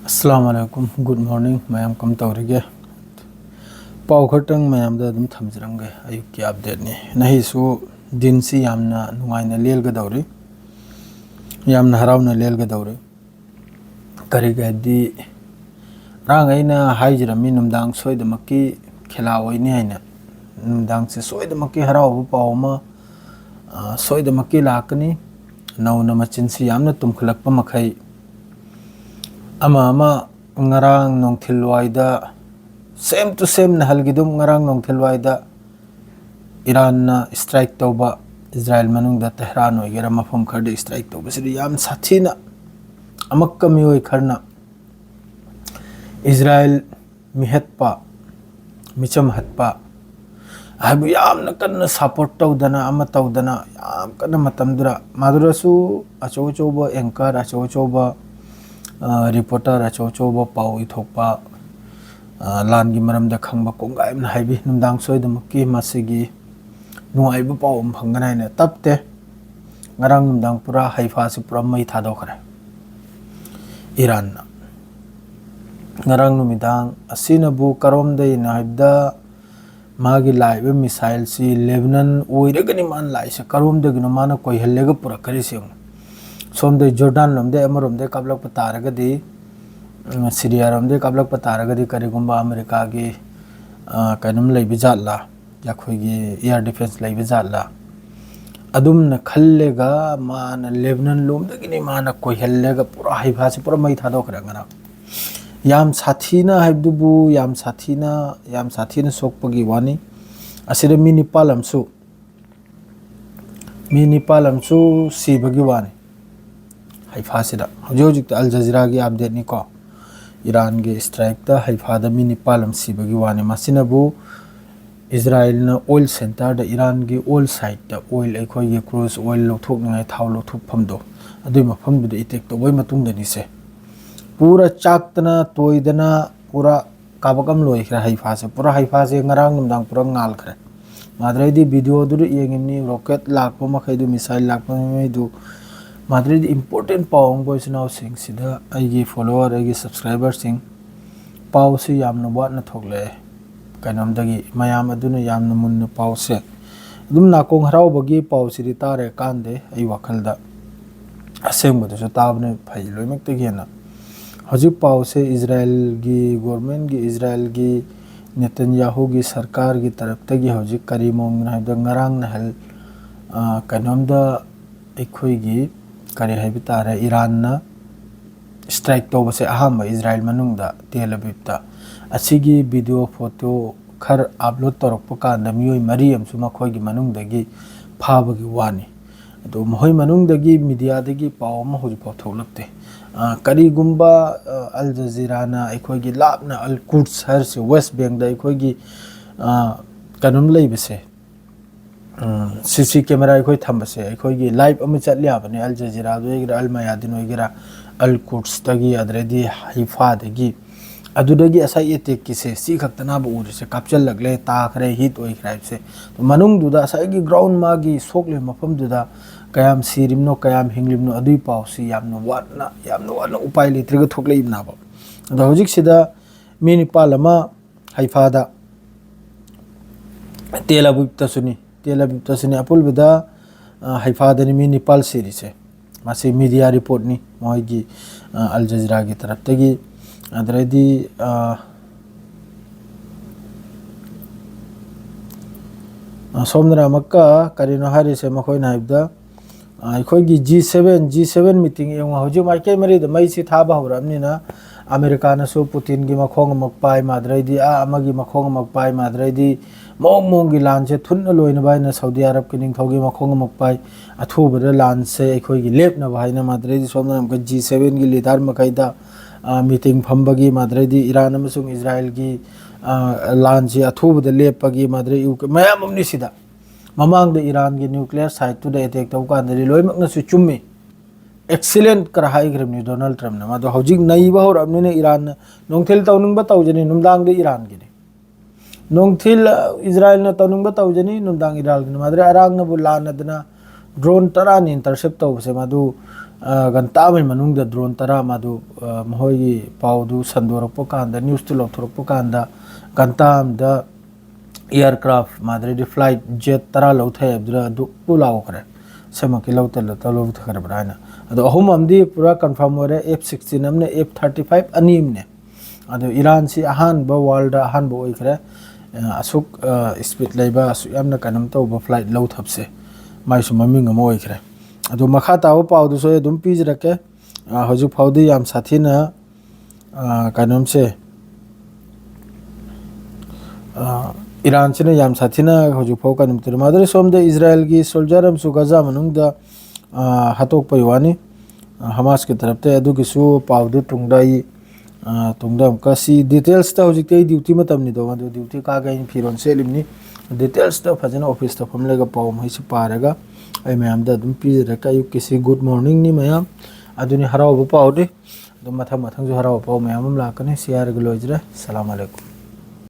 अस्सलाम वालेकुम good morning ma'am कम तौरीगे पाव खटंग ma'am दा दुम थमजरंगे अयुक की अपडेट ने नहीं सो दिन सी यामना नुंगाइना लेलगदौरी यामना हरावना लेलगदौरी करिगदी रांगैना हाइजरमी नुमदांग सोइदमकी खिलाओइने हैना नुमदांग से सोइदमकी हराव पावमा सोइदमकी लाकनी नौना मचिनसी यामना तुमखलकप मखै ama ngarang nong thilwaida same to same na halgidum ngarang nong thilwaida Iran na strike tawba Israel manung da Tehran oigera mafam khade strike tawba sidi yam sathina amakka mioi kharna Israel mihatpa micham hatpa habu yam na kanna support tawdana ama tawdana yam kanna matamdura madurasu acho choba anchor acho choba reporter acho choba pau ithokpa lan gi maram da khangba kongai na haibi numdang soidamki masigi nuaibu pau phangana ne tapte ngarang numdang pura haifa se pura mai thadokre Iran na ngarang numidang asina bu karom dai na haibda magi laibe missile si Lebanon oiragani man lai se karom de gnu mana koi hellega pura kari se somde Jordan lomde amaromde kablak pataragadi Syria romde kablak pataragadi karigumba America gi kanum leibi jatla yakhoigi air defense leibi jatla adumna khallega mana Lebanon lomde gini mana koi hellega pura haiba se pura mai thadokra ngana yam sathina haibdubu yam sathina sokpagi wani asida mini palamsu sibagi wani haifa sida hojik Al Jazeera gi update ni ko Iran ge strike ta haifa da mini palam sibagi wani masinabu Israel na oil center da Iran ge oil site da oil ekhoi ge cruise oil lothok ngai thaw lothok phamdo adui mafam bi attack to boi matung da ni se pura chaktana toidana pura kabakam loi khra haifa se pura haifa se ngarang namdang pura ngal khra madrai di video du yengimni rocket lakpa makhai du missile lakpa mai du madri important pawang boys now sing sida aigi follower aigi subscriber sing paw se yamna wat na thokle kanam dagi mayam aduna yamna mun paw se dum na kong haraw bagi paw siri tare kande ai wakhalda aseng bodu so tabne phai loimak te gena hojik paw se Israel gi government gi Israel gi Netanyahu gi sarkar gi taraf tagi hojik karimong na da ngarang na hal kanam da ekhoi gi kari haibitare Iran na strike to base aham Israel manung da Tel Aviv ta asigi video photo khar upload torok ka na mioi mariam suma khoi gi manung da gi phabagi wani do mohoi manung da gi media da gi paw ma hoji paw tholakte kari gumba Al Jazeera na ekhoi gi labna Al Quds har se West Bank da ekhoi gi kanum leibese CC camera ekhoi thambase ekhoi gi live ami chatlia bani Al Jazeera doigira Al Mayadin oigira Al Quds tagi adredi Haifa dagi adudagi asai attack ki se si khaktana bu ur se capture lagle ta khare hit oi khraib se manung duda asai gi ground ma gi sokle mafam duda kayam sirimno kayam hinglimno adui paw si yamno watna upai litriga thokle ibna ba da hojik sida mini palama Haifa da Tel Aviv ta suni apul bida Haifa da ni mini pal series se masi media report ni moigi Al Jazeera gi taraf tagi adredi somnara makka karino hari se makhoi na ibda ekhoi gi G7 meeting yong hoji market mari da mai si thaba horamni na America na so Putin gi makhong makpai madredi amagi makhong makpai madredi mong gi lan se thun loina bai na Saudi Arab ki ning thogi makhong makpai athuba da lan se ekhoi gi lep na bai na madredi somna am G7 gi leader makai da meeting phambagi madredi Iran amasung Israel gi lan se athuba da lepagi madre mayam amni sida mamang da Iran gi nuclear site to da attack taw kan da loimak na su chummi excellent kar hai grimni Donald Trump na ma do hojik nai ba hor amni ne Iran nongthil tawning ba tawjani numdang de Iran gi nongthil Israel na tawning ba tawjani numdang Iran gi madre arang na bulan na drone taran intercept taw se ma du घंटा मनुंग drone तरा मादु महोई पाउदु संदोरप कांदा news तो लौथरप कांदा घंटा aircraft मादरे flight jet तरा लौथे दु पुलाव करे सेमकी लौते लौते करे ब्राना अदो अहुम अमदी पूरा कंफर्म होरे F-16 हमने F-35 अनीम ने अदो ईरान से अहान ब वर्ल्ड अहान ब ओइखरे असुक स्पीड लेबा असु यामना कनम तो फ्लाइट लौथबसे माइसु ममिंग अम ओइखरे अदो मखा ताव पाउदु सो दुम पीज रखे हजु फाउदी याम साथीना कनम से ईरान से याम साथीना हजु फाउ कनम तिर मादरे सोमदे इजराइल की सोल्जर हम सु गजा मनुंगदा हतोक पैवानी हमास की तरफ ते अदु किसु पाउदु तुंगदाई तुंगदम कसी डिटेल्स ता हजिते ड्यूटी मतमनि दो मदु ड्यूटी का गइन फिरोन सेलिमनी डिटेल्स ता फजना ऑफिस ता फमलेगा पाउ महिसु पारेगा आई मैम दा दुम पीज रका यु किसी गुड मॉर्निंग नि मैम अदुनि हराव पाउ दे दुम मथा मथंग जो हराव पाउ मैम लाकने शेयर गलोजरे अस्सलाम वालेकुम।